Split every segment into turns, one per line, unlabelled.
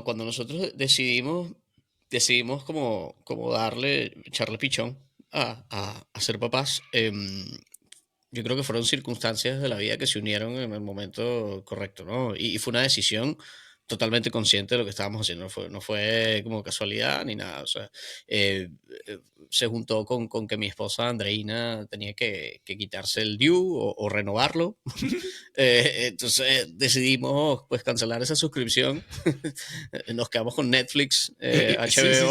cuando nosotros decidimos como echarle pichón a ser papás, yo creo que fueron circunstancias de la vida que se unieron en el momento correcto, ¿no? Y fue una decisión totalmente consciente de lo que estábamos haciendo, no fue como casualidad ni nada, o sea, eh, eh, se juntó con que mi esposa Andreina tenía que quitarse el DIU o renovarlo. Entonces decidimos pues cancelar esa suscripción. Nos quedamos con Netflix,
Sí, sí,
HBO,
sí, sí,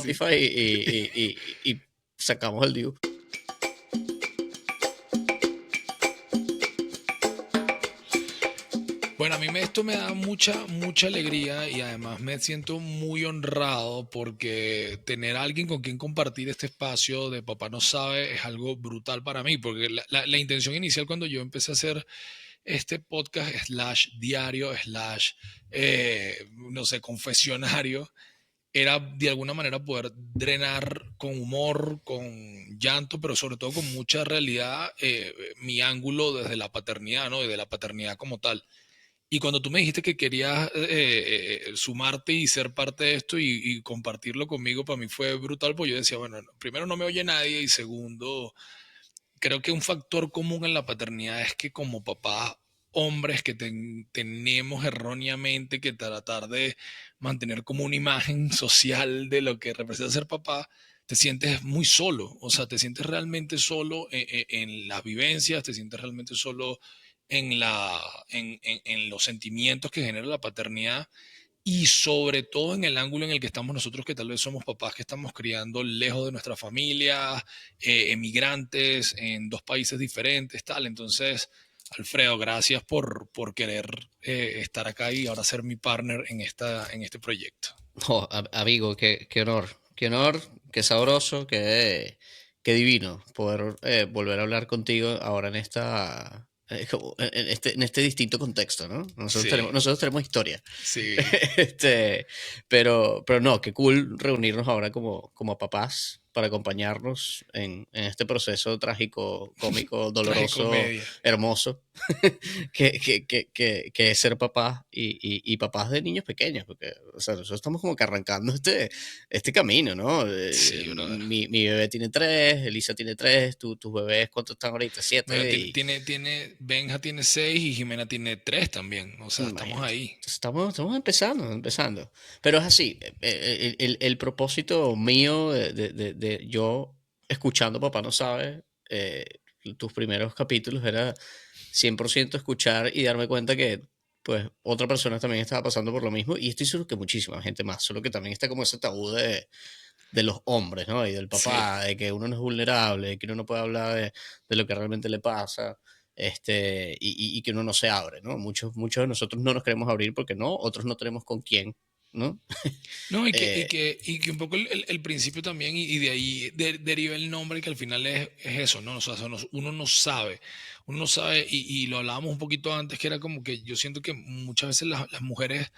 sí.
Spotify y sacamos el DIU.
Bueno, esto me da mucha alegría y además me siento muy honrado porque tener a alguien con quien compartir este espacio de Papá No Sabe es algo brutal para mí, porque la intención inicial cuando yo empecé a hacer este podcast slash diario slash, no sé, confesionario, era de alguna manera poder drenar con humor, con llanto, pero sobre todo con mucha realidad mi ángulo desde la paternidad, ¿no? Y de la paternidad como tal. Y cuando tú me dijiste que querías sumarte y ser parte de esto y compartirlo conmigo, para mí fue brutal, pues yo decía, bueno, primero no me oye nadie y segundo, creo que un factor común en la paternidad es que como papás hombres que tenemos erróneamente que tratar de mantener como una imagen social de lo que representa ser papá, te sientes muy solo, o sea, te sientes realmente solo en las vivencias, te sientes realmente solo en los sentimientos que genera la paternidad y sobre todo en el ángulo en el que estamos nosotros, que tal vez somos papás que estamos criando lejos de nuestra familia, emigrantes en dos países diferentes, tal. Entonces, Alfredo, gracias por querer estar acá y ahora ser mi partner en este proyecto.
Oh, amigo, qué honor, qué honor, qué sabroso, qué divino poder volver a hablar contigo ahora en este distinto contexto, ¿no? Nosotros
Sí,
tenemos, nosotros tenemos historia.
sí.
Este, pero no, qué cool reunirnos ahora como papás para acompañarnos en este proceso trágico, cómico, doloroso,
Tragicomedia.
hermoso, que es ser papás y papás de niños pequeños, porque o sea, nosotros estamos como que arrancando este camino, ¿no?
Sí, brother.
Mi bebé tiene 3, Elisa tiene 3, tus bebés, ¿cuántos están ahorita?
Bueno,
7 y
Benja tiene 6 y Jimena tiene 3 también. O sea, estamos
imagínate.
ahí.
Estamos empezando. Pero es así, el propósito mío de yo escuchando Papá No Sabe, tus primeros capítulos era 100% escuchar y darme cuenta que pues otra persona también estaba pasando por lo mismo y estoy seguro que muchísima gente más, solo que también está como ese tabú de los hombres, ¿no? Y del
Sí.
papá, de que uno no es vulnerable, de que uno no puede hablar de lo que realmente le pasa, y que uno no se abre, ¿no? Muchos de nosotros no nos queremos abrir porque no, otros no tenemos con quién, ¿no?
No,
Eh,
y que un poco el principio también, y de ahí deriva el nombre, que al final es eso, ¿no? O sea, uno no sabe, y lo hablábamos un poquito antes, que era como que yo siento que muchas veces las mujeres,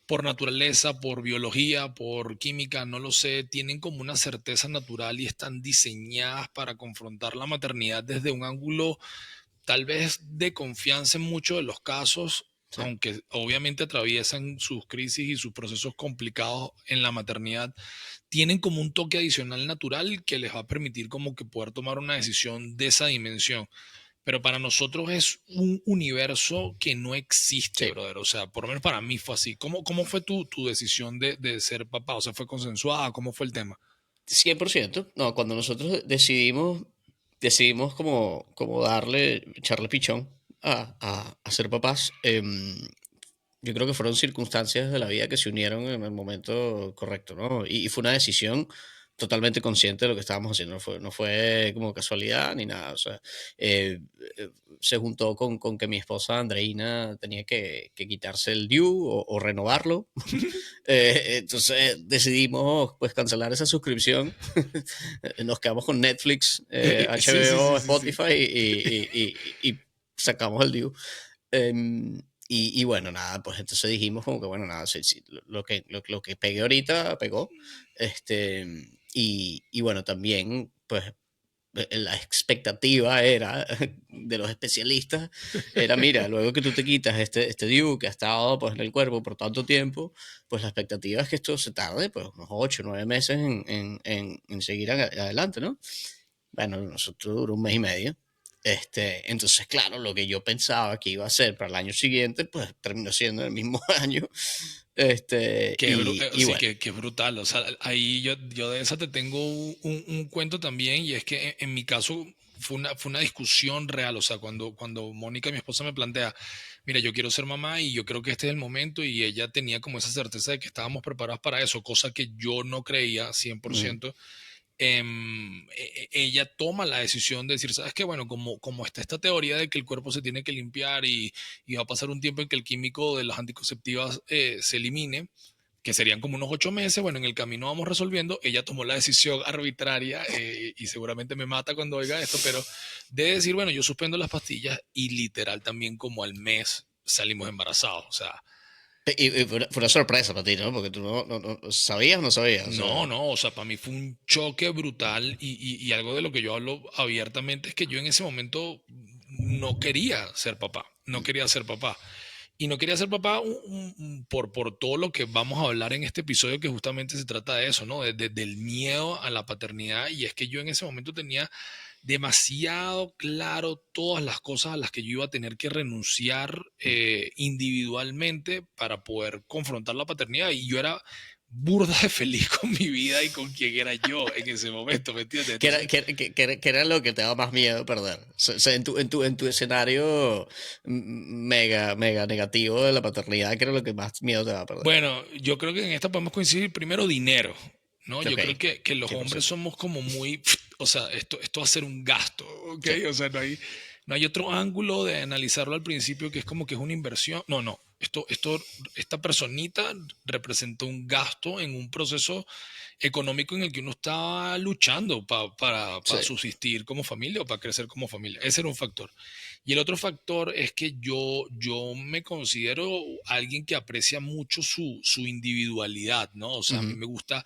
por naturaleza, por biología, por química, no lo sé, tienen como una certeza natural y están diseñadas para confrontar la maternidad desde un ángulo tal vez de confianza en muchos de los casos,
sí,
aunque obviamente atraviesan sus crisis y sus procesos complicados en la maternidad, tienen como un toque adicional natural que les va a permitir como que poder tomar una decisión de esa dimensión. Pero para nosotros es un universo que no existe,
sí,
brother. O sea, por lo menos para mí fue así. ¿Cómo fue tu decisión de ser papá? O sea, ¿fue consensuada? ¿Cómo fue el tema?
100%. No, cuando nosotros decidimos como echarle pichón a ser papás, yo creo que fueron circunstancias de la vida que se unieron en el momento correcto, ¿no? Y fue una decisión totalmente consciente de lo que estábamos haciendo, no fue como casualidad ni nada, o sea, eh, eh, se juntó con que mi esposa Andreina tenía que quitarse el DIU o renovarlo. Entonces decidimos pues cancelar esa suscripción. Nos quedamos con Netflix,
Sí, sí, sí,
HBO,
sí, sí.
Spotify y sacamos el DIU. Y bueno, nada, pues entonces dijimos como que, bueno, nada, sí, lo que pegué ahorita, pegó. Este, y bueno, también, pues la expectativa era de los especialistas, era, mira, luego que tú te quitas este DIU que ha estado pues, en el cuerpo por tanto tiempo, pues la expectativa es que esto se tarde pues, unos 8 o 9 meses en seguir adelante, ¿no? Bueno, nosotros duró un mes y medio. Entonces, claro, lo que yo pensaba que iba a ser para el año siguiente, pues terminó siendo el mismo año. Y
Sí,
bueno.
que es brutal. O sea, ahí yo de esa te tengo un cuento también, y es que en mi caso fue una discusión real. O sea, cuando Mónica, mi esposa, me plantea, mira, yo quiero ser mamá y yo creo que este es el momento, y ella tenía como esa certeza de que estábamos preparados para eso, cosa que yo no creía 100%. Ella toma la decisión de decir, ¿sabes qué? Bueno, como está esta teoría de que el cuerpo se tiene que limpiar y va a pasar un tiempo en que el químico de las anticonceptivas se elimine, que serían como unos 8 meses, bueno, en el camino vamos resolviendo. Ella tomó la decisión arbitraria, y seguramente me mata cuando oiga esto, pero de decir, bueno, yo suspendo las pastillas, y literal también como al mes salimos embarazados. O sea,
Y fue una sorpresa para ti, ¿no? Porque tú no sabías o no sabías. O
no,
sea,
no, o sea, para mí fue un choque brutal, y algo de lo que yo hablo abiertamente es que yo en ese momento no quería ser papá, no quería ser papá. Y no quería ser papá por todo lo que vamos a hablar en este episodio, que justamente se trata de eso, ¿no? Del miedo a la paternidad. Y es que yo en ese momento tenía demasiado claro todas las cosas a las que yo iba a tener que renunciar individualmente para poder confrontar la paternidad. Y yo era burda de feliz con mi vida y con quien era yo en ese momento, ¿me entiendes?
¿qué era,
Entonces,
qué era lo que te daba más miedo perder? O sea, en tu escenario mega negativo de la paternidad, ¿qué era lo que más miedo te daba perder?
bueno, yo creo que en esta podemos coincidir. Primero, dinero, ¿no? Yo
Ok,
creo que los hombres
100%.
somos como muy, o sea, esto va a ser un gasto, ¿ok?
Sí,
O sea, no hay otro ángulo de analizarlo al principio, que es como que es una inversión. No, no, esta personita representó un gasto en un proceso económico en el que uno estaba luchando
sí.
para subsistir como familia o para crecer como familia. Ese era un factor. Y el otro factor es que yo me considero alguien que aprecia mucho su individualidad, ¿no? O sea, a mí
Ujú,
me gusta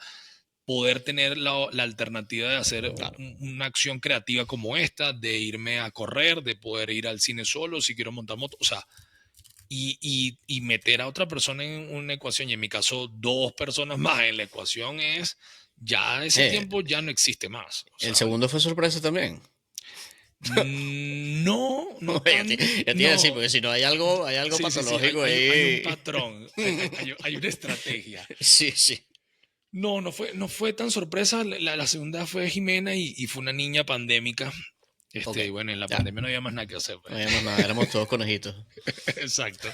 poder tener la alternativa de hacer
claro.
una acción creativa como esta, de irme a correr, de poder ir al cine solo si quiero montar moto, o sea, y meter a otra persona en una ecuación, y en mi caso 2 personas más en la ecuación, ya ese
Eh,
tiempo ya no existe más. O
el
sea,
segundo fue sorpresa también.
no, no
Ya
tan,
te iba a decir,
no.
porque si no hay algo
Sí, sí, sí,
patológico
hay un
ahí.
patrón, hay una estrategia.
Sí, sí.
No, no fue tan sorpresa. La segunda fue Jimena, y fue una niña pandémica.
Ok,
Y bueno, en la
ya.
pandemia no había más nada que hacer,
No
pues.
habíamos nada, éramos todos conejitos.
Exacto,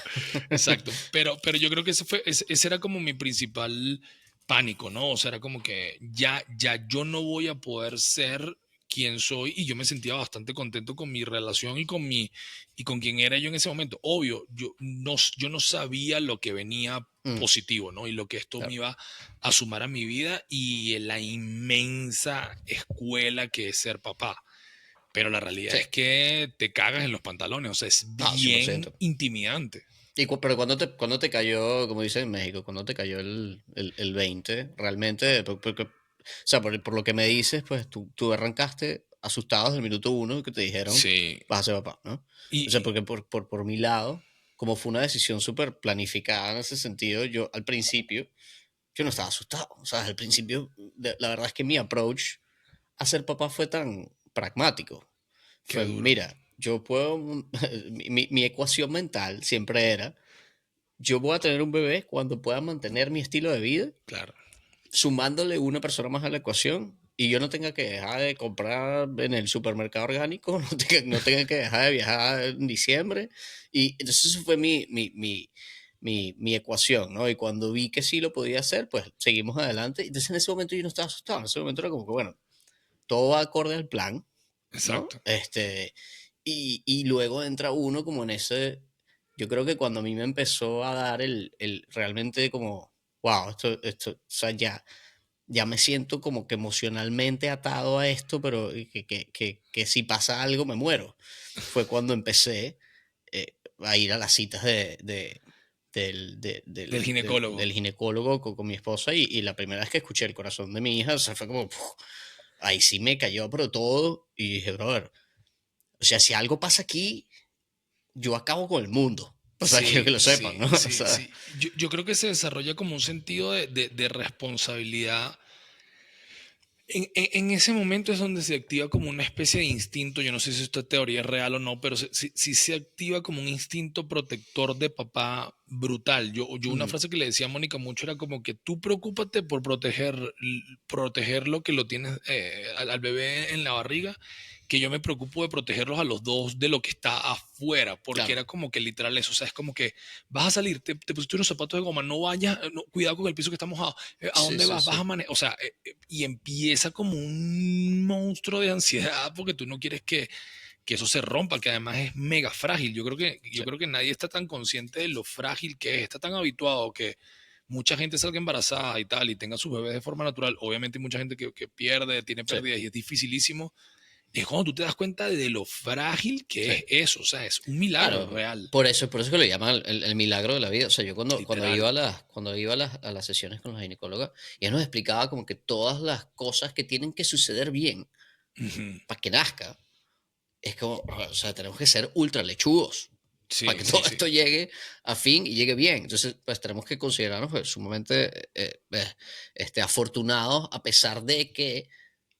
exacto. Pero yo creo que ese era como mi principal pánico, ¿no? O sea, era como que ya yo no voy a poder ser quien soy, y yo me sentía bastante contento con mi relación y con quien era yo en ese momento. Obvio, yo no sabía lo que venía
Mm,
positivo, ¿no? Y lo que esto me
claro.
iba a sumar a mi vida, y la inmensa escuela que es ser papá. Pero la realidad
Sí,
es que te cagas en los pantalones, o sea, es
no,
bien
100%.
intimidante.
Pero cuando te cayó, como dicen en México, cuando te cayó el 20, realmente, o sea, por lo que me dices, pues tú arrancaste asustado desde el minuto uno que te dijeron,
Sí,
vas a ser papá, ¿no? O sea,
y
porque por mi lado, como fue una decisión súper planificada en ese sentido, yo al principio, yo no estaba asustado. O sea, al principio, la verdad es que mi approach a ser papá fue tan pragmático.
qué
Fue,
duro,
mira, yo puedo, mi ecuación mental siempre era, yo voy a tener un bebé cuando pueda mantener mi estilo de vida,
claro.
sumándole una persona más a la ecuación y yo no tenga que dejar de comprar en el supermercado orgánico, no tenga que dejar de viajar en diciembre. Y entonces eso fue mi ecuación, ¿no? Y cuando vi que sí lo podía hacer, pues seguimos adelante. Entonces en ese momento yo no estaba asustado, en ese momento era como que, bueno, todo va acorde al plan, ¿no?
Exacto.
Y luego entra uno como en ese, yo creo que cuando a mí me empezó a dar realmente como, wow, o sea, ya me siento como que emocionalmente atado a esto, pero que si pasa algo me muero. Fue cuando empecé a ir a las citas
Del ginecólogo.
del ginecólogo con mi esposa y la primera vez que escuché el corazón de mi hija, o sea, fue como, ¡puf! ahí sí me cayó pero todo y dije, brother, o sea, si algo pasa aquí, yo acabo con el mundo. O sea, quiero que
Sí,
lo sepan,
sí,
¿no? O
sí,
sea,
sí. Yo creo que se desarrolla como un sentido de responsabilidad. En ese momento es donde se activa como una especie de instinto, yo no sé si esta teoría es real o no, pero sí se activa como un instinto protector de papá brutal. Yo una
ujú,
frase que le decía a Mónica mucho era como que tú preocúpate por proteger lo que lo tienes al bebé en la barriga, que yo me preocupo de protegerlos a los dos de lo que está afuera, porque
claro.
era como que literal eso, o sea, es como que vas a salir, te pusiste unos zapatos de goma, no vayas, cuidado con el piso que está mojado, ¿a
Sí,
dónde
sí,
vas? Vas
sí.
a manejar, o sea, y empieza como un monstruo de ansiedad porque tú no quieres que eso se rompa, que además es mega frágil. Yo
Sí.
creo que nadie está tan consciente de lo frágil que es, está tan habituado que mucha gente salga embarazada y tal y tenga sus bebés de forma natural. Obviamente hay mucha gente que pierde, tiene
Sí,
pérdidas y es dificilísimo. Es cuando tú te das cuenta de lo frágil que
sí.
es eso, o sea, es un milagro
Claro,
real,
por eso que lo llaman el milagro de la vida. O sea, yo cuando iba
literal.
a las sesiones con la ginecóloga, ella nos explicaba como que todas las cosas que tienen que suceder bien
Ujú.
para que nazca, es como, o sea, tenemos que ser ultra lechudos para
Sí,
que
sí,
todo
sí.
esto llegue a fin y llegue bien. Entonces, pues tenemos que considerarnos pues, sumamente afortunados a pesar de que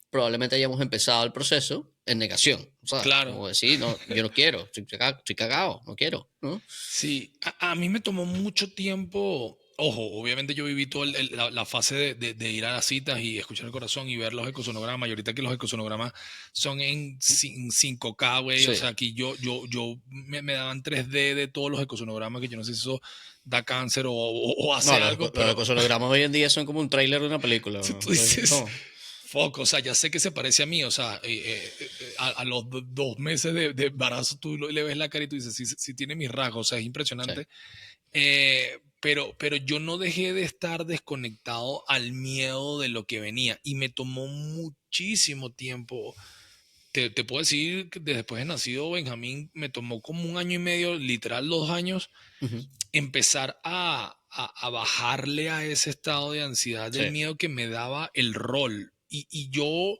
probablemente hayamos empezado el proceso en negación, ¿sabes?
Claro.
Como decir, no, yo no quiero, estoy cagado, no quiero, ¿no?
Sí, a mí me tomó mucho tiempo. Ojo, obviamente yo viví toda la fase de ir a las citas y escuchar el corazón y ver los ecosonogramas. Y ahorita que los ecosonogramas son en 5K, güey. O
Sí.
sea, aquí yo me daban 3D de todos los ecosonogramas, que yo no sé si eso da cáncer o
No,
hace algo,
los
pero
ecosologramas hoy en día son como un tráiler de una película, ¿no?
tú
Entonces,
dices,
no.
fuck, o sea, ya sé que se parece a mí. O sea, a los 2 meses de embarazo tú le ves la cara y tú dices, sí, sí tiene mis rasgos. O sea, es
Sí,
impresionante, pero yo no dejé de estar desconectado al miedo de lo que venía y me tomó muchísimo tiempo. Te puedo decir que después de nacido Benjamín, me tomó como 1 año y medio, literal 2 años,
ujú,
empezar a bajarle a ese estado de ansiedad
sí,
del miedo que me daba el rol. Y yo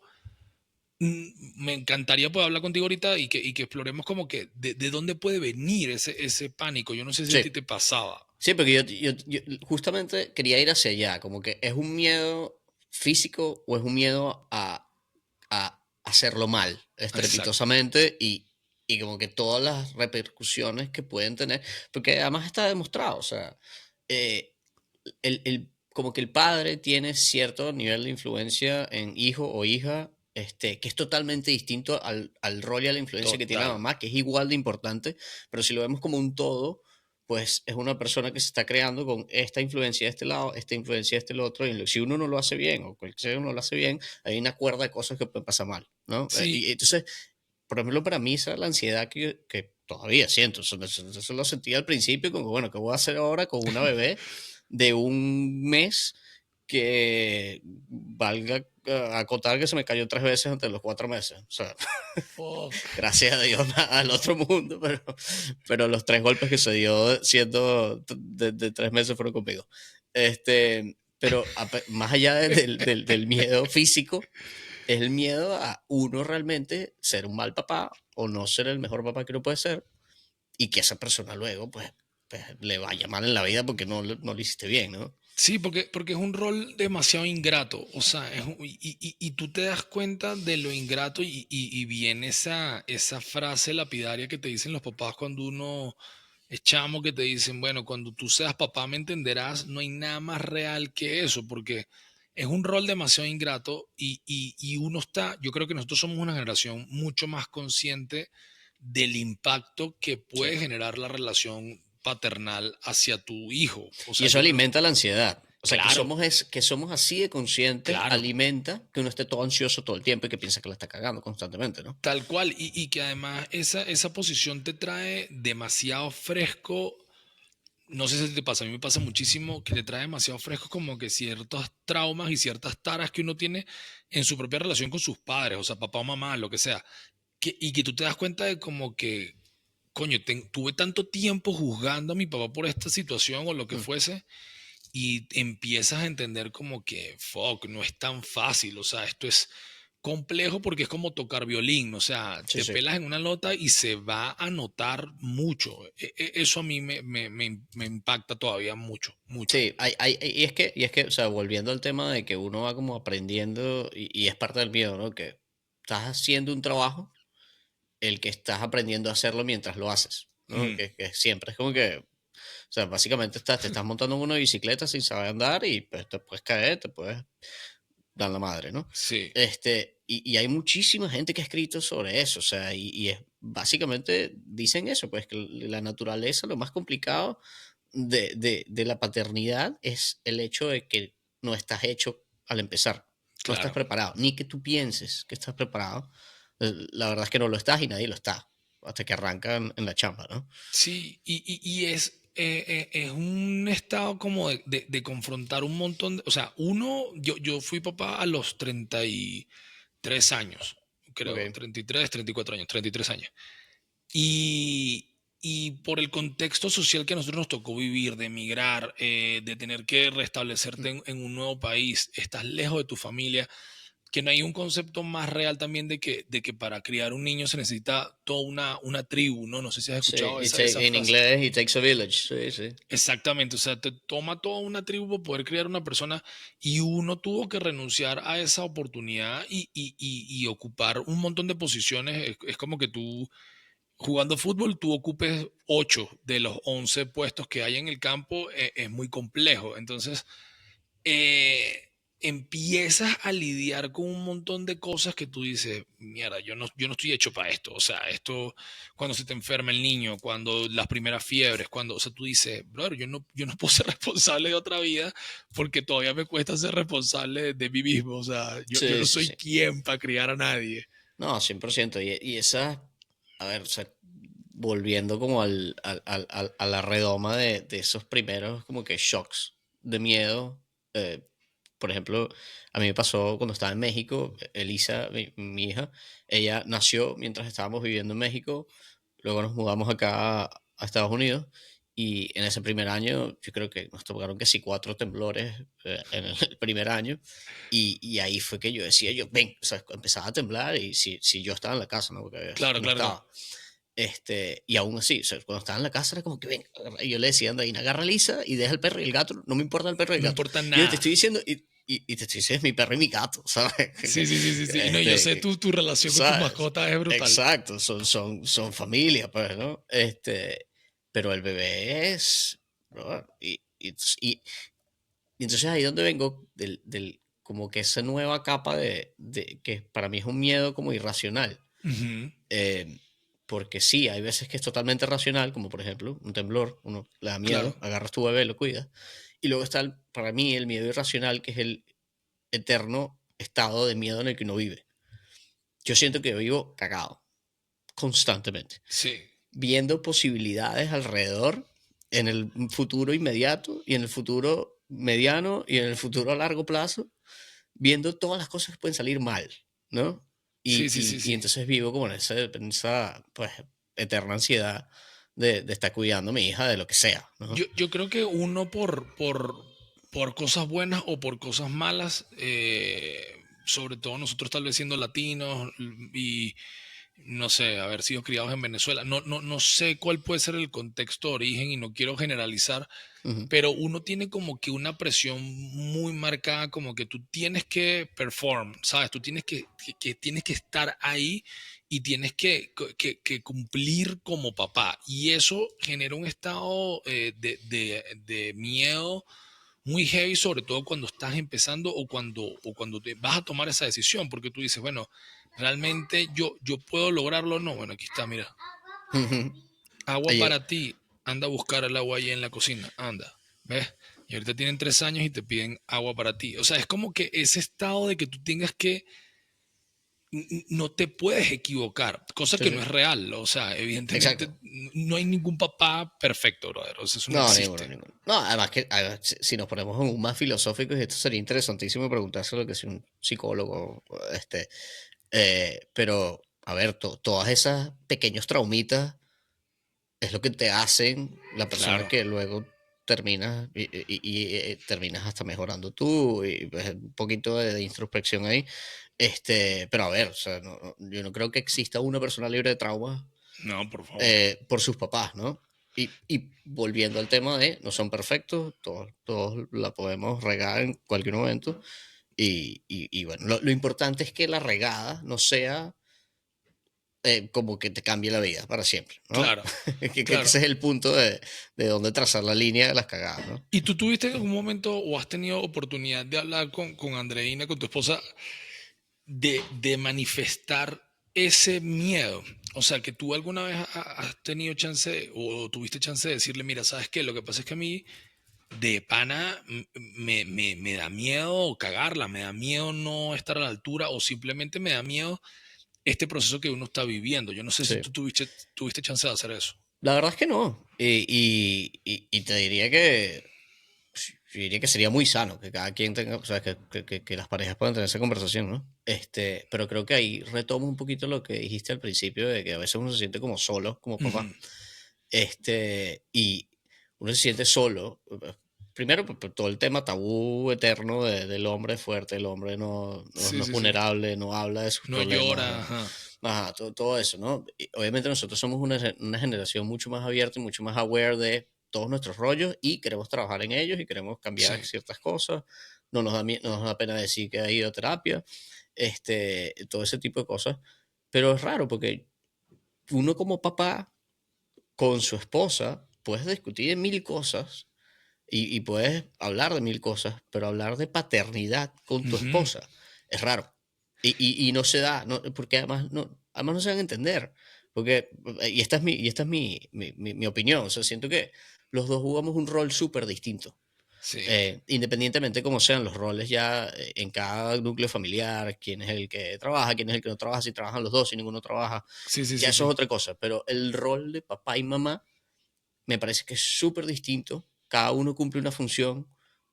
me encantaría poder hablar contigo ahorita y que exploremos como que de dónde puede venir ese pánico. Yo no sé si a
sí.
ti te pasaba.
Sí, porque yo justamente quería ir hacia allá, como que es un miedo físico o es un miedo a hacerlo mal,
Exacto.
estrepitosamente, y como que todas las repercusiones que pueden tener, porque además está demostrado, o sea, eh, como que el padre tiene cierto nivel de influencia en hijo o hija, que es totalmente distinto al rol y a la influencia que tiene la
Total.
mamá, que es igual de importante, pero si lo vemos como un todo, pues es una persona que se está creando con esta influencia de este lado, esta influencia de este otro, y si uno no lo hace bien o cualquier uno lo hace bien, hay una cuerda de cosas que pueden pasar mal, ¿no? Y
Sí,
entonces, por ejemplo, para mí esa es la ansiedad que todavía siento, eso lo sentía al principio, como, bueno, ¿qué voy a hacer ahora con una bebé de un mes que valga acotar que se me cayó 3 veces entre los 4 meses? O sea,
fuck.
gracias a Dios al otro mundo, pero los 3 golpes que se dio siendo de 3 meses fueron conmigo. Pero más allá del miedo físico, es el miedo a uno realmente ser un mal papá o no ser el mejor papá que uno puede ser y que esa persona luego pues le vaya mal en la vida porque no lo hiciste bien, ¿no?
Sí, porque es un rol demasiado ingrato, o sea, y tú te das cuenta de lo ingrato y viene esa frase lapidaria que te dicen los papás cuando uno es chamo, que te dicen, bueno, cuando tú seas papá me entenderás, no hay nada más real que eso, porque es un rol demasiado ingrato y uno está, yo creo que nosotros somos una generación mucho más consciente del impacto que
Sí.
puede generar la relación paternal hacia tu hijo. O
Y
sea,
eso
yo creo,
alimenta la ansiedad. O sea,
claro,
que somos así de conscientes
claro,
alimenta que uno esté todo ansioso todo el tiempo y que piensa que la está cagando constantemente, ¿no?
tal cual. Y que además esa posición te trae demasiado fresco. No sé si te pasa, a mí me pasa muchísimo que te trae demasiado fresco como que ciertos traumas y ciertas taras que uno tiene en su propia relación con sus padres, o sea, papá o mamá, lo que sea. Y que tú te das cuenta de como que, coño, tuve tanto tiempo juzgando a mi papá por esta situación o lo que
Mm,
fuese, y empiezas a entender como que, fuck, no es tan fácil, o sea, esto es complejo porque es como tocar violín, o sea,
Sí,
te
sí.
pelas en una nota y se va a notar mucho. Eso a mí me impacta todavía mucho, mucho.
Sí, y es que, o sea, volviendo al tema de que uno va como aprendiendo, y es parte del miedo, ¿no? Que estás haciendo un trabajo, el que estás aprendiendo a hacerlo mientras lo haces, ¿no?
Ujú.
Que siempre es como que, o sea, básicamente te estás montando en una bicicleta sin saber andar y pues te puedes caer, te puedes dar la madre, ¿no?
Sí,
Y hay muchísima gente que ha escrito sobre eso, o sea, y es, básicamente dicen eso, pues que la naturaleza, lo más complicado de la paternidad es el hecho de que no estás hecho al empezar, no estás
claro.
preparado, ni que tú pienses que estás preparado. La verdad es que no lo estás y nadie lo está, hasta que arrancan en la chamba, ¿no?
Sí, y es un estado como de confrontar un montón o sea, yo fui papá a los 33 años, creo,
Ok.
33, 34 años, 33 años. Y, y por el contexto social que a nosotros nos tocó vivir, de emigrar, de tener que restablecerte en un nuevo país, estás lejos de tu familia, que no hay un concepto más real también de que para criar un niño se necesita toda una tribu, ¿no? No sé si has
Sí,
escuchado esa
en
frase.
inglés, it takes a village, sí, sí.
Exactamente, o sea, te toma toda una tribu para poder criar una persona y uno tuvo que renunciar a esa oportunidad y ocupar un montón de posiciones. Es como que tú jugando fútbol, tú ocupes 8 de los 11 puestos que hay en el campo, es muy complejo. Entonces, eh, empiezas a lidiar con un montón de cosas que tú dices, mierda, yo no estoy hecho para esto. O sea, esto, cuando se te enferma el niño, cuando las primeras fiebres, cuando, o sea, tú dices, brother, yo no puedo ser responsable de otra vida porque todavía me cuesta ser responsable de mí mismo. O sea, yo
Sí,
no
sí,
soy
sí.
quien para criar a nadie.
No, 100%. Y esa, a ver, o sea, volviendo como a la redoma de esos primeros como que shocks de miedo. Por ejemplo, a mí me pasó cuando estaba en México, Elisa, mi hija, ella nació mientras estábamos viviendo en México, luego nos mudamos acá a Estados Unidos y en ese primer año yo creo que nos tocaron que sí 4 temblores en el primer año y ahí fue que yo decía, yo, ven, o sea, empezaba a temblar y si yo estaba en la casa, ¿no? Porque
Claro,
no
claro, claro.
estaba. Y aún así, o sea, cuando estaba en la casa era como que ven, y yo le decía, anda, agarra a Lisa y deja el perro y el gato, no me importa el perro y el
No
gato.
importa
Yo te
nada.
estoy diciendo, y te estoy diciendo, es mi perro y mi gato, ¿sabes?
Sí, sí, sí, sí, sí. No, yo sé tu relación con tus
¿Sabes?
mascotas es brutal.
Exacto, son familia, pues, ¿no? Pero el bebé es, bro, y entonces ahí donde vengo, como que esa nueva capa que para mí es un miedo como irracional.
Ujú,
Eh, Porque sí, hay veces que es totalmente racional, como por ejemplo un temblor, uno le da
claro.
miedo, agarras tu bebé, lo cuidas. Y luego está, para mí, el miedo irracional, que es el eterno estado de miedo en el que uno vive. Yo siento que vivo cagado, constantemente,
Sí,
viendo posibilidades alrededor en el futuro inmediato y en el futuro mediano y en el futuro a largo plazo, viendo todas las cosas que pueden salir mal, ¿no?
sí, sí, sí,
Y
sí.
entonces vivo como en esa pues, eterna ansiedad de estar cuidando a mi hija de lo que sea, ¿no?
Yo creo que uno por cosas buenas o por cosas malas, sobre todo nosotros tal vez siendo latinos y no sé, haber sido criados en Venezuela, no sé cuál puede ser el contexto de origen y no quiero generalizar,
Ujú.
pero uno tiene como que una presión muy marcada, como que tú tienes que perform, ¿sabes? Tú tienes que tienes que estar ahí y tienes que cumplir como papá. Y eso genera un estado de miedo muy heavy, sobre todo cuando estás empezando o cuando te vas a tomar esa decisión, porque tú dices, bueno, realmente yo puedo lograrlo o no. Bueno, aquí está, mira,
Ujú.
agua
Oye,
para ti, anda a buscar el agua ahí en la cocina, anda, ¿ves? Y ahorita tienen 3 años y te piden agua para ti. O sea, es como que ese estado de que tú tengas que, no te puedes equivocar, cosa
sí,
que no
sí,
es real. O sea,
exacto.
evidentemente no hay ningún papá perfecto, brother. O sea, eso no
No, ninguno,
existe.
ninguno. No, además que si nos ponemos en un más filosóficos, esto sería interesantísimo preguntárselo que si un psicólogo, pero a ver, todas esas pequeños traumitas es lo que te hacen la persona
Claro.
que luego terminas terminas hasta mejorando tú y pues, un poquito de introspección ahí. Pero a ver, o sea, yo no creo que exista una persona libre de traumas
No, por favor.
por sus papás, ¿no? Y volviendo al tema de no son perfectos, todos la podemos regar en cualquier momento. Y bueno, lo importante es que la regada no sea como que te cambie la vida para siempre, ¿no?
Claro,
Que
claro.
ese es el punto de dónde trazar la línea de las cagadas, ¿no?
¿Y tú tuviste en algún momento o has tenido oportunidad de hablar con Andreina, con tu esposa, de manifestar ese miedo? O sea, que tú alguna vez has tenido chance o tuviste chance de decirle, mira, ¿sabes qué? Lo que pasa es que a mí de pana me da miedo cagarla, me da miedo no estar a la altura o simplemente me da miedo este proceso que uno está viviendo. Yo no sé si
Sí.
tú tuviste chance de hacer eso.
La verdad es que no. Y te diría que yo diría que sería muy sano que cada quien tenga, o sea, que las parejas puedan tener esa conversación, ¿no? Pero creo que ahí retomo un poquito lo que dijiste al principio, de que a veces uno se siente como solo, como papá.
Ujú.
Y uno se siente solo. Primero, por todo el tema tabú eterno del hombre fuerte, el hombre
Sí,
no es
sí, sí.
vulnerable, no habla de sus
No
problemas,
llora, ajá.
ajá, todo eso, ¿no? Y obviamente nosotros somos una generación mucho más abierta y mucho más aware de todos nuestros rollos y queremos trabajar en ellos y queremos cambiar
Sí.
ciertas cosas. No nos da pena decir que ha ido a terapia, todo ese tipo de cosas. Pero es raro porque uno como papá con su esposa puedes discutir de mil cosas y puedes hablar de mil cosas, pero hablar de paternidad con tu
Ujú.
esposa es raro. Y no se da, no, porque además no se van a entender. Porque, y esta es mi opinión, o sea, siento que los dos jugamos un rol súper distinto.
Sí.
Independientemente cómo sean los roles ya en cada núcleo familiar, quién es el que trabaja, quién es el que no trabaja, si trabajan los dos, si ninguno trabaja,
Sí, sí,
ya
sí,
eso es
sí.
otra cosa, pero el rol de papá y mamá me parece que es súper distinto. Cada uno cumple una función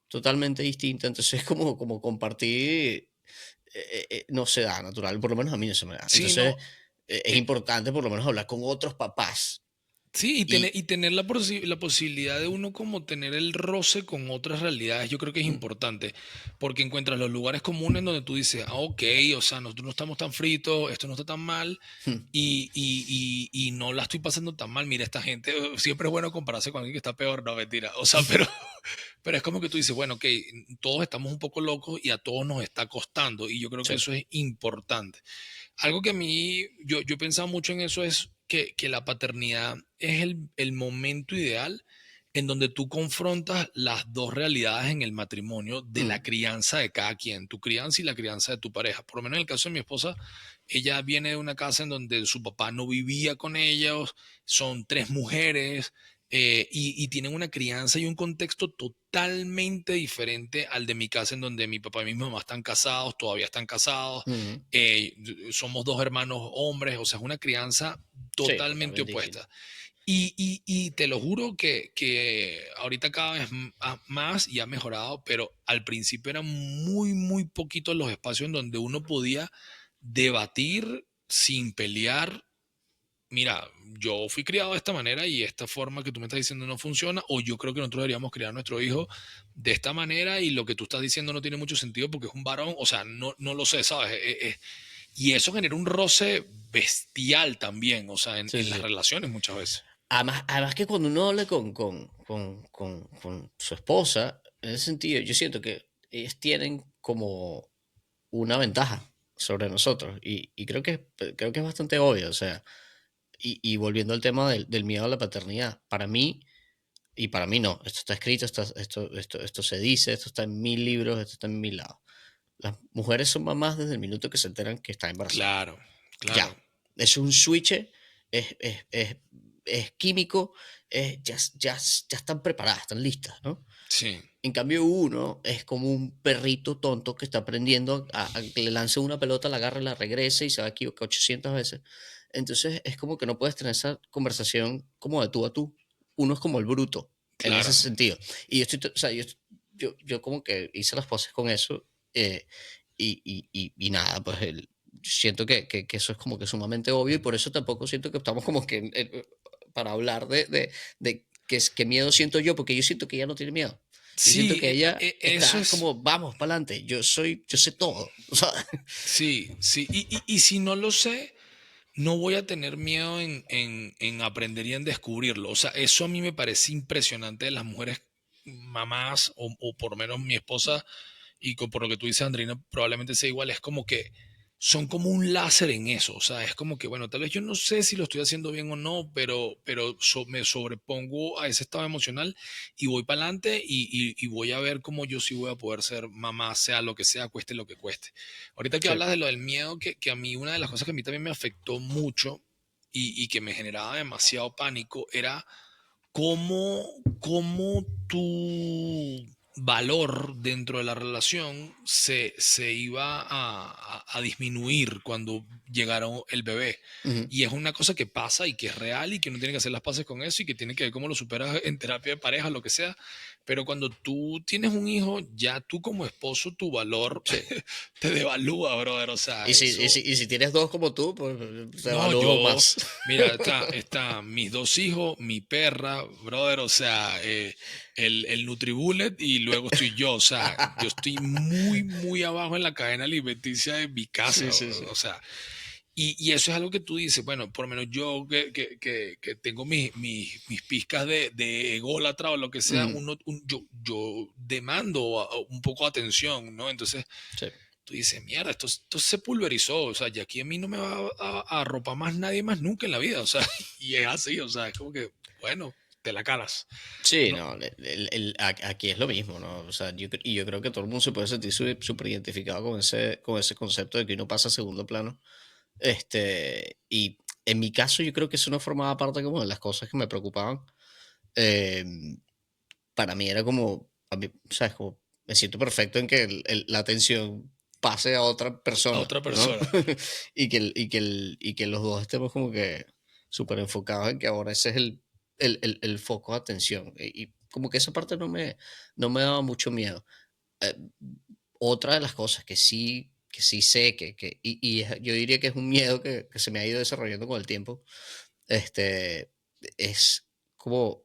totalmente distinta. Entonces, como compartir, no se da natural, por lo menos a mí no se me da.
Sí,
Entonces,
no.
es
eh,
importante por lo menos hablar con otros papás.
Sí,
Y,
y tener la posibilidad de uno como tener el roce con otras realidades, yo creo que es
mm,
importante, porque encuentras los lugares comunes donde tú dices, ah, ok, o sea, nosotros no estamos tan fritos, esto no está tan mal,
mm,
y no la estoy pasando tan mal. Mira, esta gente, siempre es bueno compararse con alguien que está peor, no, mentira. O sea, pero es como que tú dices, bueno, ok, todos estamos un poco locos y a todos nos está costando, y yo creo que
sí,
eso es importante. Algo que a mí, yo he pensado mucho en eso es que la paternidad es el momento ideal en donde tú confrontas las dos realidades en el matrimonio de la
mm,
crianza de cada quien, tu crianza y la crianza de tu pareja. Por lo menos en el caso de mi esposa, ella viene de una casa en donde su papá no vivía con ellos, son tres mujeres, y tienen una crianza y un contexto totalmente diferente al de mi casa, en donde mi papá y mi mamá están casados, todavía están casados,
mm,
somos dos hermanos hombres, o sea, es una crianza
sí,
totalmente
totalmente distinto.
opuesta. Y te lo juro que ahorita cada vez más y ha mejorado, pero al principio eran muy, muy poquitos los espacios en donde uno podía debatir sin pelear. Mira, yo fui criado de esta manera y esta forma que tú me estás diciendo no funciona, o yo creo que nosotros deberíamos criar a nuestro hijo de esta manera y lo que tú estás diciendo no tiene mucho sentido porque es un varón, o sea, no lo sé, ¿sabes? Y eso genera un roce bestial también, o sea,
Sí,
en
sí,
las
sí.
relaciones muchas veces.
Además que cuando uno habla con su esposa, en ese sentido, yo siento que ellos tienen como una ventaja sobre nosotros y creo que es bastante obvio, o sea, y volviendo al tema del miedo a la paternidad, para mí, y para mí no, esto está escrito, esto se dice, esto está en mil libros, esto está en mil lados. Las mujeres son mamás desde el minuto que se enteran que están embarazadas.
Claro,
Ya,
claro,
eso es un switch, es químico, ya están preparadas, están listas, ¿no?
sí,
En cambio, uno es como un perrito tonto que está aprendiendo a que le lance una pelota, la agarra, la regresa y se va a equivocar 800 veces. Entonces, es como que no puedes tener esa conversación como de tú a tú. Uno es como el bruto en ese
claro.
sentido. Y o sea, yo como que hice las poses con eso eh, y nada, pues siento que eso es como que sumamente obvio y por eso tampoco siento que estamos como que para hablar de qué miedo siento yo, porque yo siento que ella no tiene miedo. Yo siento
Sí,
que ella
eso
está
es,
como, vamos, para adelante, yo sé todo. O sea,
sí, sí. Y si no lo sé, no voy a tener miedo en aprender y en descubrirlo. O sea, eso a mí me parece impresionante de las mujeres mamás, o por lo menos mi esposa, y por lo que tú dices, Andrina, probablemente sea igual. Es como que son como un láser en eso. O sea, es como que, bueno, tal vez yo no sé si lo estoy haciendo bien o no, pero me sobrepongo a ese estado emocional y voy para adelante y voy a ver cómo yo sí voy a poder ser mamá, sea lo que sea, cueste lo que cueste. Ahorita que
sí.
hablas de lo del miedo, que a mí una de las cosas que a mí también me afectó mucho y que me generaba demasiado pánico era cómo, cómo tu valor dentro de la relación se iba a disminuir cuando llegara el bebé.
Ujú.
Y es una cosa que pasa y que es real y que no tiene que hacer las paces con eso y que tiene que ver cómo lo superas en terapia de pareja, lo que sea. Pero cuando tú tienes un hijo, ya tú como esposo, tu valor
Sí.
te devalúa, brother. O sea, eso.
Y si tienes dos como tú, pues te
No,
evalúo
yo,
más.
mira, está mis dos hijos, mi perra, brother, o sea, el Nutribullet y luego estoy yo, o sea, yo estoy muy, muy abajo en la cadena alimenticia de mi casa,
Sí, sí, sí.
o sea, y eso es algo que tú dices, bueno, por lo menos yo que tengo mis pizcas de ególatra o lo que sea,
Ujú.
yo demando un poco de atención, ¿no? Entonces,
Sí.
tú dices, mierda, esto se pulverizó, o sea, y aquí a mí no me va a arropar más nadie más nunca en la vida, o sea, y es así, o sea, es como que, bueno, te la calas.
Sí,
No,
no, aquí es lo mismo, ¿no? O sea, y yo creo que todo el mundo se puede sentir súper identificado con ese concepto de que uno pasa a segundo plano. Y en mi caso, yo creo que eso no formaba parte como de las cosas que me preocupaban. Em, para mí era como, ¿sabes? Como, me siento perfecto en que la atención pase a otra
a
persona,
otra
¿no?
persona.
Y que los dos estemos como que súper enfocados en que ahora ese es el foco de atención. Y como que esa parte no me daba mucho miedo. Eh, Otra de las cosas que sí sé yo diría que es un miedo que se me ha ido desarrollando con el tiempo, este, es como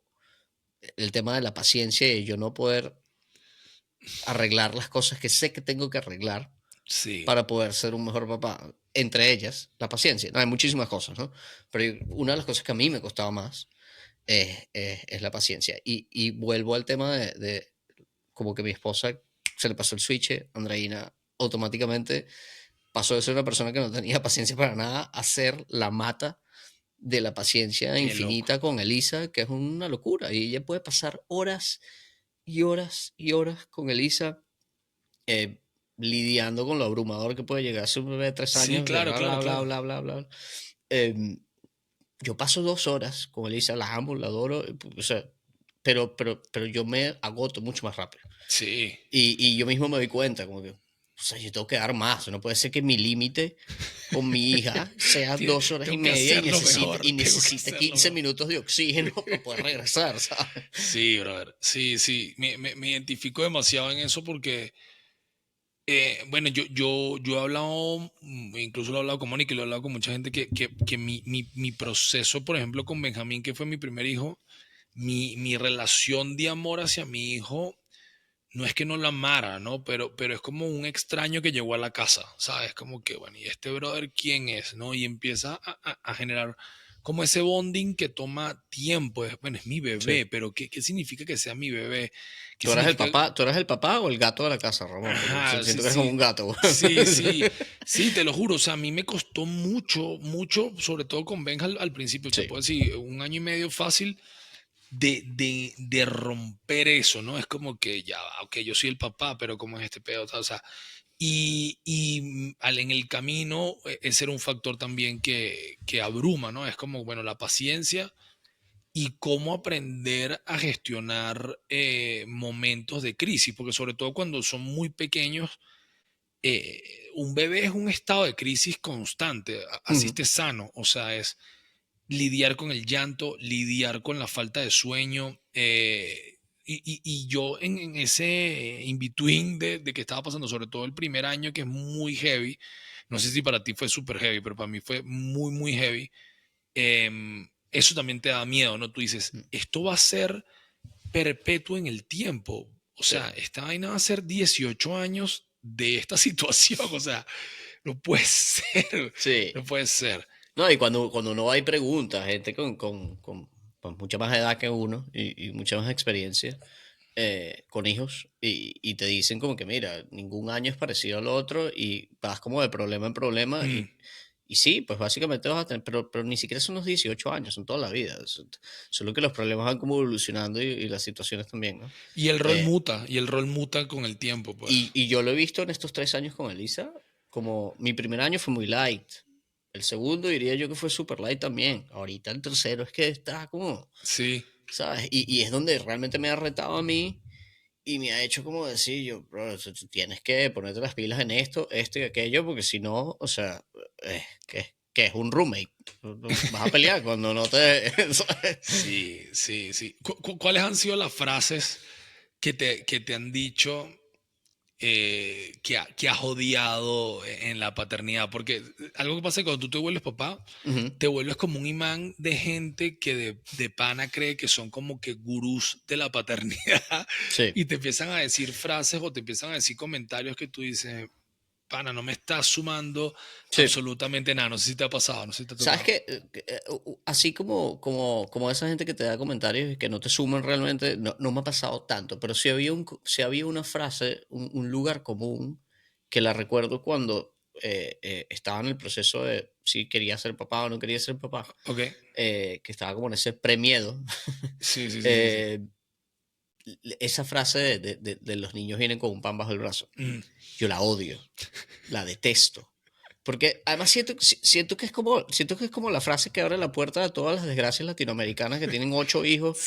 el tema de la paciencia y yo no poder arreglar las cosas que sé que tengo que arreglar
Sí,
para poder ser un mejor papá. Entre ellas, la paciencia. No, hay muchísimas cosas, ¿no? Pero una de las cosas que a mí me costaba más es la paciencia. Y vuelvo al tema de como que mi esposa se le pasó el switch, Andreina automáticamente pasó de ser una persona que no tenía paciencia para nada a ser la mata de la paciencia
qué loco.
infinita con Elisa, que es una locura. Y ella puede pasar horas y horas y horas con Elisa eh, lidiando con lo abrumador que puede llegar a ser un bebé de tres
Sí,
años, de
claro,
bla, bla,
claro,
bla,
claro.
bla, bla, bla. Em, yo paso 2 horas con Elisa, la amo, la adoro, o sea, pero yo me agoto mucho más rápido.
Sí,
Y yo mismo me doy cuenta, como que, o sea, yo tengo que dar más. No puede ser que mi límite con mi hija sea
Tie-
2 horas y
tengo que
media
hacerlo
y
mejor, tengo que
necesite
hacerlo
15
mejor.
minutos de oxígeno para poder regresar, ¿sabes?
Sí, brother, sí, sí, me identifico demasiado en eso porque bueno, yo he hablado, incluso lo he hablado con Mónica y lo he hablado con mucha gente, que mi proceso, por ejemplo, con Benjamín, que fue mi primer hijo, mi relación de amor hacia mi hijo, no es que no lo amara, ¿no? Pero es como un extraño que llegó a la casa, ¿sabes? Como que, bueno, ¿y este brother quién es, no? Y empieza a generar como ese bonding que toma tiempo. Bueno, es mi
Sí.
bebé, pero ¿qué significa que sea mi bebé? ¿Qué significa?
Tú eres el papá o el gato de la casa, Ramón, porque
Ajá, sí,
siento que eres como un
sí,
gato.
sí, sí, sí, te lo juro, o sea, a mí me costó mucho, mucho, sobre todo con Benja al principio, te
Sí.
puedo decir, 1 año y medio fácil de romper eso, ¿no? Es como que ya, ok, yo soy el papá, pero ¿cómo es este pedo? O sea, en el camino, ese era un factor también que abruma, ¿no? Es como, bueno, la paciencia y cómo aprender a gestionar momentos de crisis, porque sobre todo cuando son muy pequeños, un bebé es un estado de crisis constante, así
Ujú.
esté sano, o sea, es lidiar con el llanto, lidiar con la falta de sueño, y yo en ese in-between de que estaba pasando, sobre todo el primer año, que es muy heavy, no sé si para ti fue súper heavy, pero para mí fue muy, muy heavy. eso también te da miedo, ¿no? Tú dices,
Mm,
esto va a ser perpetuo en el tiempo. O
sí,
sea, esta vaina va a ser 18 años de esta situación. O sea, no puede ser,
sí.
no puede ser.
No, y cuando uno va y pregunta, gente con mucha más edad que uno y mucha más experiencia, con hijos, y te dicen como que, mira, ningún año es parecido al otro y vas como de problema en problema
Mm.
y sí, pues básicamente vas a tener, pero ni siquiera son los 18 años, son toda la vida. Solo que los problemas van como evolucionando y las situaciones también, ¿no? Eh,
Y el rol muta con el tiempo, pues.
y yo lo he visto en estos 3 años con Elisa, como mi primer año fue muy light. El segundo diría yo que fue super light también. Ahorita el tercero es que está como,
Sí.
¿sabes? Y es donde realmente me ha retado a mí y me ha hecho como decir yo, bro, tú tienes que ponerte las pilas en esto y aquello, porque si no, o sea, que es un roommate. Vas a pelear cuando no te... ¿sabes?
Sí, sí, sí. ¿Cuáles han sido las frases que te han dicho que has odiado en la paternidad? Porque algo que pasa es que cuando tú te vuelves papá,
Ujú,
te vuelves como un imán de gente que de pana cree que son como que gurús de la paternidad
sí.
y te empiezan a decir frases o te empiezan a decir comentarios que tú dices, pana, no me estás sumando
Sí.
absolutamente nada. No sé si te ha pasado, no sé si te ha
¿Sabes
tocado.
qué? Así como esa gente que te da comentarios y que no te suman realmente, no me ha pasado tanto, pero sí había una frase, un lugar común que la recuerdo cuando estaba en el proceso de si quería ser papá o no quería ser papá,
Ok.
que estaba como en ese premiedo.
Sí, sí, sí, sí, sí.
eh, Esa frase de los niños vienen con un pan bajo el brazo,
Mm.
yo la odio, la detesto. Porque además siento que es como la frase que abre la puerta a todas las desgracias latinoamericanas que tienen 8 hijos y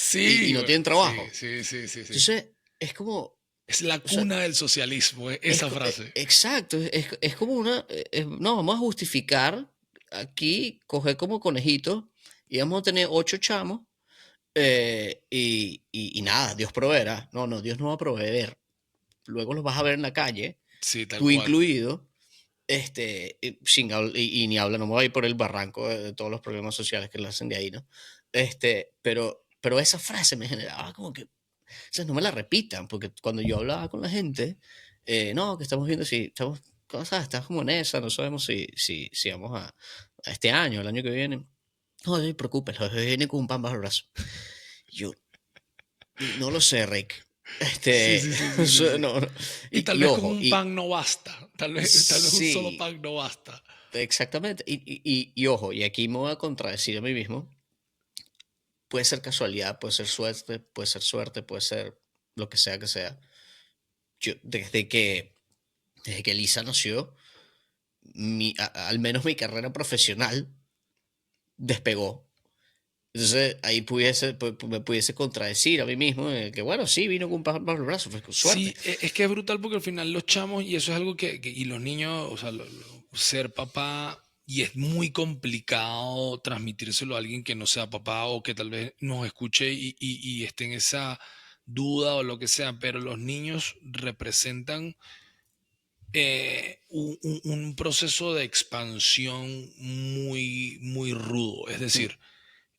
Sí,
no
güey,
tienen
sí,
trabajo.
sí, sí, sí, sí.
Entonces, es como,
Es la
o sea,
cuna del socialismo, esa frase.
exacto, es como no, vamos a justificar aquí, coger como conejitos y vamos a tener 8 chamos y nada, Dios proveerá. No, no, Dios no va a proveer. Luego los vas a ver en la calle,
Sí, tal
tú
cual.
incluido, y ni habla, no me voy a ir por el barranco de todos los problemas sociales que le hacen de ahí, ¿no? Pero esa frase me generaba como que, o sea, no me la repitan, porque cuando yo hablaba con la gente, no, que estamos viendo si estamos, cosas, estás como en esa, no sabemos si vamos a este año, el año que viene. No, no te preocupes, los bebés vienen con un pan bajo el brazo. Y yo, no lo sé, Rick.
Sí, sí, sí, sí, sí, sí.
No, no.
Y tal
Y
vez con
ojo,
un pan no basta. Tal vez un solo
sí,
pan no basta.
exactamente. Y ojo, y aquí me voy a contradecir a mí mismo. Puede ser casualidad, puede ser suerte, puede ser lo que sea. Yo, desde que Lisa nació, al menos mi carrera profesional despegó. Entonces ahí me pudiese contradecir a mí mismo que bueno, sí, vino con un pájaro bajo el brazo, fue con suerte.
Sí, es que es brutal porque al final los chamos, y eso es algo y los niños, o sea, ser papá, y es muy complicado transmitírselo a alguien que no sea papá o que tal vez nos escuche y esté en esa duda o lo que sea, pero los niños representan un proceso de expansión muy, muy rudo. Es
Mm,
decir,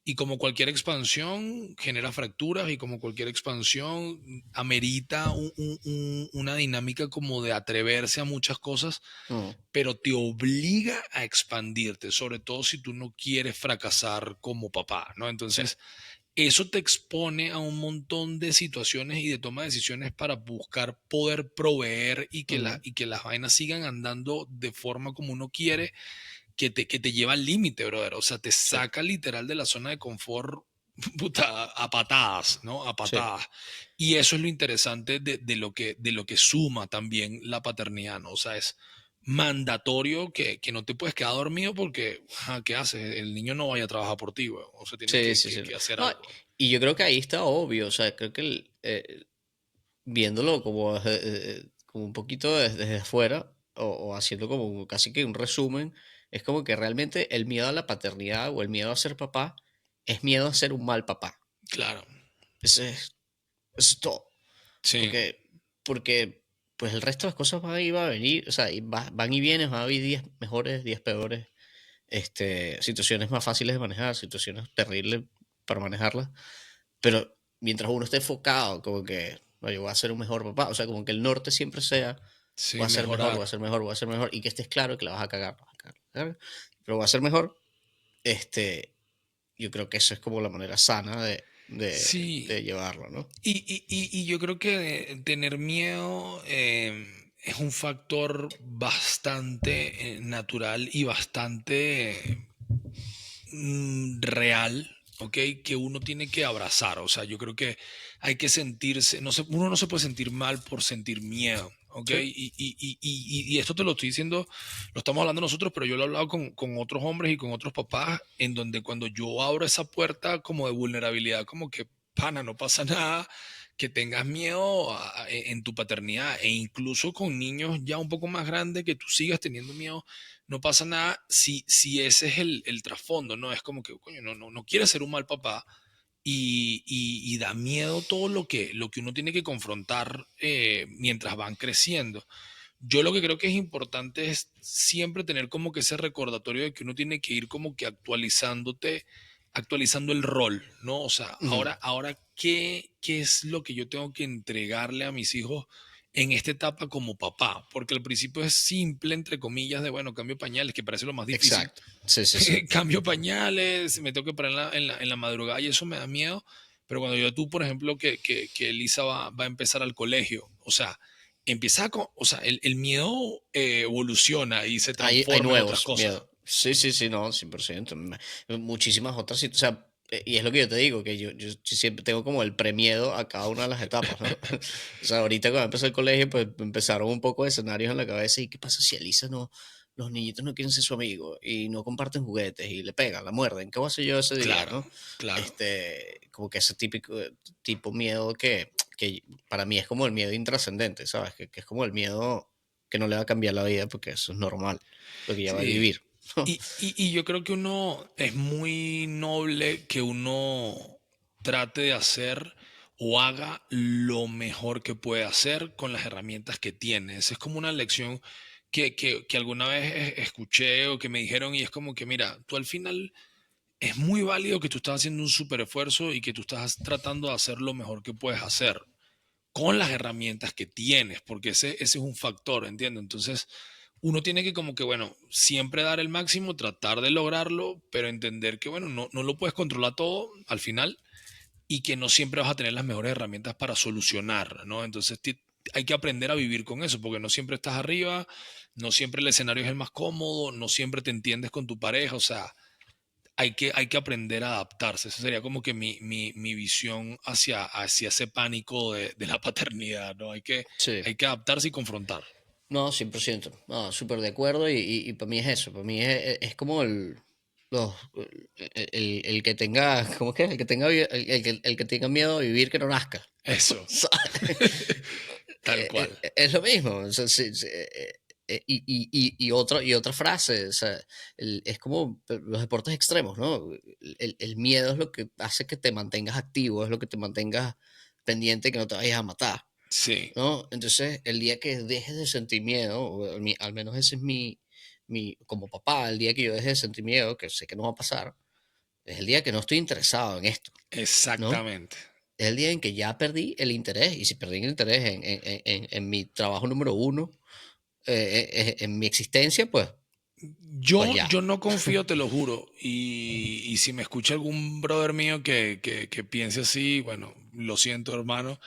y como cualquier expansión genera fracturas y como cualquier expansión amerita una dinámica como de atreverse a muchas cosas,
mm,
pero te obliga a expandirte, sobre todo si tú no quieres fracasar como papá, ¿no?
sí,
Entonces, eso te expone a un montón de situaciones y de toma de decisiones para buscar poder proveer
mm,
y que las vainas sigan andando de forma como uno quiere, que te lleva al límite, brother. O sea, te
sí,
saca literal de la zona de confort puta, a patadas, ¿no? A
sí.
patadas. Y eso es lo interesante de lo que suma también la paternidad, ¿no? O sea, es mandatorio que no te puedes quedar dormido porque, ajá, ¿qué haces? El niño no vaya a trabajar por ti, güey. O sea, tienes
Sí, sí, sí.
que hacer
No,
algo.
y yo creo que ahí está obvio, o sea, creo que viéndolo como un poquito desde afuera o haciendo como casi que un resumen, es como que realmente el miedo a la paternidad o el miedo a ser papá es miedo a ser un mal papá.
Claro,
Eso es todo.
sí.
Porque pues el resto de las cosas van a ir, va a venir, o sea, van y vienen, van a haber días mejores, días peores. situaciones más fáciles de manejar, situaciones terribles para manejarlas, pero mientras uno esté enfocado, como que, "No, yo voy a ser un mejor papá", o sea, como que el norte siempre sea, voy
Sí,
a ser mejor, voy
mejorar.
a ser mejor, voy a ser mejor, y que estés claro que la vas a cagar, la vas a cagar, la vas a cagar, pero voy a ser mejor, este, yo creo que eso es como la manera sana
Sí,
de llevarlo, ¿no?
y yo creo que tener miedo es un factor bastante natural y bastante real, ¿ok? Que uno tiene que abrazar. O sea, yo creo que hay que sentirse, no se, uno no se puede sentir mal por sentir miedo, ¿ok?
Sí.
Y esto te lo estoy diciendo, lo estamos hablando nosotros, pero yo lo he hablado con otros hombres y con otros papás, en donde cuando yo abro esa puerta como de vulnerabilidad, como que, pana, no pasa nada, que tengas miedo en tu paternidad e incluso con niños ya un poco más grandes que tú sigas teniendo miedo, no pasa nada si ese es el trasfondo, ¿no? Es como que, coño, no quieres ser un mal papá y da miedo todo lo que uno tiene que confrontar mientras van creciendo. Yo lo que creo que es importante es siempre tener como que ese recordatorio de que uno tiene que ir como que actualizando el rol, ¿no? O sea,
Ujú.
ahora ¿qué es lo que yo tengo que entregarle a mis hijos en esta etapa como papá? Porque al principio es simple, entre comillas, de, bueno, cambio pañales, que parece lo más difícil.
Exacto. Sí, sí, sí.
Cambio pañales, me tengo que parar en la madrugada y eso me da miedo. Pero cuando yo tú, por ejemplo, que Elisa va a empezar al colegio, o sea, empieza con, o sea, el miedo evoluciona y se
Hay
transforma en otras
nuevos
cosas.
miedos. Sí, sí, sí, no, 100%. Muchísimas otras, o sea, y es lo que yo te digo, que yo sí siempre tengo como el premiedo a cada una de las etapas, ¿no? O sea, ahorita cuando empecé el colegio, pues empezaron un poco de escenarios en la cabeza y qué pasa si Elisa no, los niñitos no quieren ser su amigo y no comparten juguetes y le pegan, la muerden, ¿qué voy a hacer yo ese día,
Claro,
no?
claro.
Como que ese típico tipo miedo que para mí es como el miedo intrascendente, ¿sabes? Que es como el miedo que no le va a cambiar la vida porque eso es normal, lo que ya va a
Sí.
vivir.
Y yo creo que uno es muy noble que uno trate de hacer o haga lo mejor que puede hacer con las herramientas que tiene. Esa es como una lección que alguna vez escuché o que me dijeron y es como que, mira, tú al final es muy válido que tú estás haciendo un súper esfuerzo y que tú estás tratando de hacer lo mejor que puedes hacer con las herramientas que tienes, porque ese es un factor, ¿entiendes? Entonces, uno tiene que como que, bueno, siempre dar el máximo, tratar de lograrlo, pero entender que, bueno, no lo puedes controlar todo al final y que no siempre vas a tener las mejores herramientas para solucionar, ¿no? Entonces, hay que aprender a vivir con eso, porque no siempre estás arriba, no siempre el escenario es el más cómodo, no siempre te entiendes con tu pareja, o sea, hay que aprender a adaptarse. Esa sería como que mi visión hacia ese pánico de la paternidad, ¿no?
Sí,
Hay que adaptarse y confrontar.
no, 100%. No, súper de acuerdo y para mí es eso, para mí es como los, el que tenga, ¿cómo es que? El que tenga, el que tenga miedo a vivir que no nazca.
Eso,
¿Sabes?
tal cual.
Es lo mismo. O sea, sí, sí, y otra frase, o sea, es como los deportes extremos, ¿no? El miedo es lo que hace que te mantengas activo, es lo que te mantengas pendiente que no te vayas a matar,
Sí,
¿no? Entonces, el día que dejes de sentir miedo, al menos ese es como papá, el día que yo deje de sentir miedo, que sé que no va a pasar, es el día que no estoy interesado en esto, ¿no?
exactamente.
Es el día en que ya perdí el interés, y si perdí el interés en mi trabajo número uno, en mi existencia, pues ya.
Yo no confío, te lo juro. Y si me escucha algún brother mío que piense así, bueno, lo siento, hermano,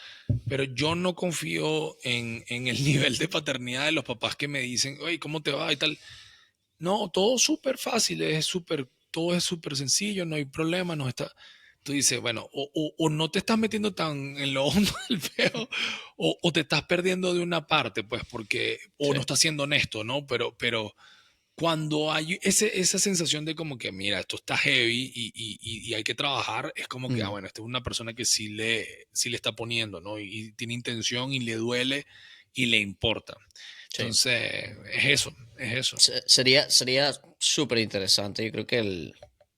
pero yo no confío en el nivel de paternidad de los papás que me dicen, oye, ¿cómo te va? Y tal. No, todo súper fácil, todo es súper sencillo, no hay problema, no está. Tú dices, bueno, o no te estás metiendo tan en lo hondo del peo, o te estás perdiendo de una parte, pues, porque, o
Sí.
no estás siendo honesto, ¿no? Pero cuando hay esa sensación de como que, mira, esto está heavy y hay que trabajar, es como que, ah,
Mm,
bueno, esta es una persona que sí le está poniendo, ¿no? Y tiene intención y le duele y le importa.
sí.
Entonces, es eso, es eso.
Sería súper interesante. Yo creo que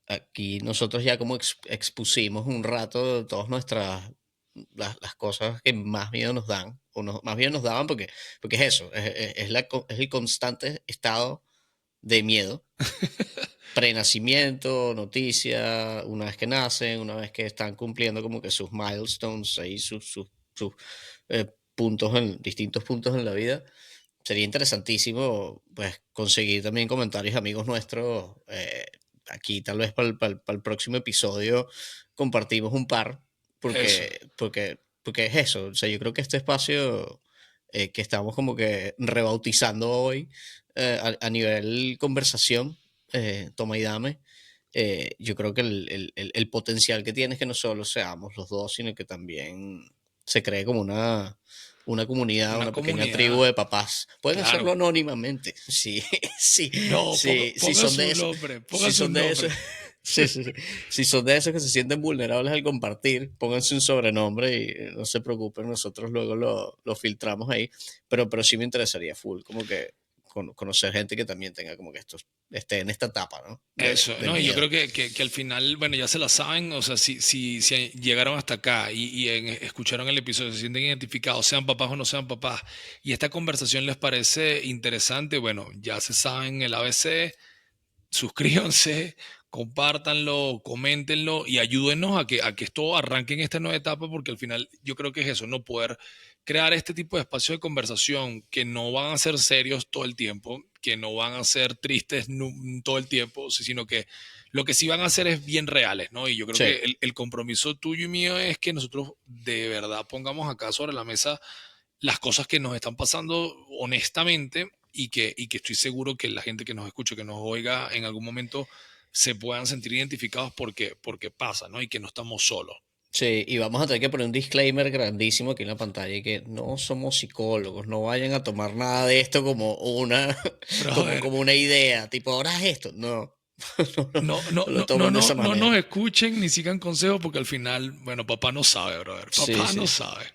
aquí nosotros ya como expusimos un rato todas las cosas que más miedo nos dan, más miedo nos daban porque es eso, es el constante estado de miedo prenacimiento, noticia, una vez que nacen, una vez que están cumpliendo como que sus milestones, ahí sus puntos distintos puntos en la vida. Sería interesantísimo pues conseguir también comentarios de amigos nuestros. Aquí tal vez para el próximo episodio compartimos un par,
Eso.
porque es eso. O sea, yo creo que este espacio que estamos como que rebautizando hoy a nivel conversación, toma y dame, yo creo que el potencial que tiene es que no solo seamos los dos, sino que también se cree como una comunidad,
Una
una pequeña tribu
comunidad,
de papás. Pueden hacerlo
claro.
anónimamente. Sí, sí,
No,
sí, si
ponga
son de
su
esos,
nombre, ponga
si
su
son de esos,
nombre.
sí, sí, sí. Si son de esos que se sienten vulnerables al compartir, pónganse un sobrenombre y no se preocupen, nosotros luego lo filtramos ahí. Pero sí me interesaría full, como que conocer gente que también tenga como que esté en esta etapa, ¿no?
Eso,
De
no, y yo
vida.
creo que al final, bueno, ya se la saben, o sea, si llegaron hasta acá escucharon el episodio, se sienten identificados, sean papás o no sean papás, y esta conversación les parece interesante, bueno, ya se saben el ABC, suscríbanse, compártanlo, coméntenlo y ayúdenos a que esto arranque en esta nueva etapa, porque al final yo creo que es eso, no poder crear este tipo de espacios de conversación que no van a ser serios todo el tiempo, que no van a ser tristes todo el tiempo, sino que lo que sí van a hacer es bien reales, ¿no? Y yo creo que
Sí.
el compromiso tuyo y mío es que nosotros de verdad pongamos acá sobre la mesa las cosas que nos están pasando honestamente y que estoy seguro que la gente que nos escuche, que nos oiga en algún momento, se puedan sentir identificados porque pasa, ¿no? Y que no estamos solos.
Sí, y vamos a tener que poner un disclaimer grandísimo aquí en la pantalla y que no somos psicólogos, no vayan a tomar nada de esto como
Brother,
como una idea, tipo, ahora es esto. No, no, no,
no, no,
no lo
no, no,
tomen de
no,
esa
no nos
manera.
escuchen ni sigan consejos porque al final, bueno, papá no sabe, brother.
Sí,
Papá no
sí.
sabe.